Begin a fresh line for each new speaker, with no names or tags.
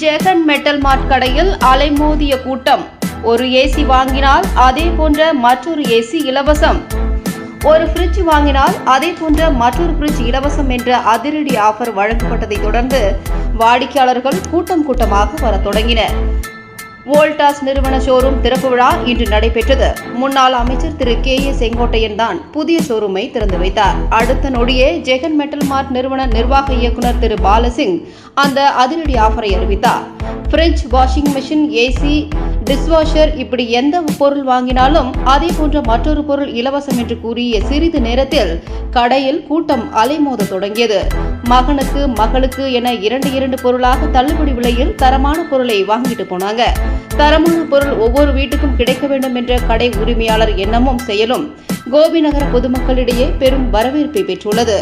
Jagan metal மார்ட் கடையில் அலைமோதிய கூட்டம். ஒரு ஏசி வாங்கினால் அதே போன்ற மற்றொரு ஏசி இலவசம். ஒரு ஃப்ரிட்ஜ் வாங்கினால் அதே போன்ற மற்றொரு ஃப்ரிட்ஜ் இலவசம் என்ற அதிரடி ஆஃபர் வழங்கப்பட்டதை தொடர்ந்து வாடிக்கையாளர்கள் கூட்டமாக வரத் தொடங்கினர். வோல்டாஸ் நிறுவன ஷோரூம் திறப்பு விழா இன்று நடைபெற்றது. முன்னாள் அமைச்சர் திரு K.A. செங்கோட்டையன் தான் புதிய ஷோரூமை திறந்து வைத்தார். அடுத்த நொடியே ஜெகன் மெட்டல் மார்ட் நிறுவன நிர்வாக இயக்குநர் திரு பாலசிங் அந்த அதிரடி ஆஃபரை அறிவித்தார். Fridge, washing machine, AC, dishwasher இப்படி எந்த பொருள் வாங்கினாலும் அதே போன்ற மற்றொரு பொருள் இலவசம் என்று கூறிய சிறிது நேரத்தில் கடையில் கூட்டம் அலைமோத தொடங்கியது. மகனுக்கு, மகளுக்கு என இரண்டு பொருளாக தள்ளுபடி விலையில் தரமான பொருளை வாங்கிட்டு போனாங்க. தரமான பொருள் ஒவ்வொரு வீட்டுக்கும் கிடைக்க வேண்டும் என்ற கடை உரிமையாளர் எண்ணமும் செயலும் கோபி நகர பொதுமக்களிடையே பெரும் வரவேற்பை பெற்றுள்ளது.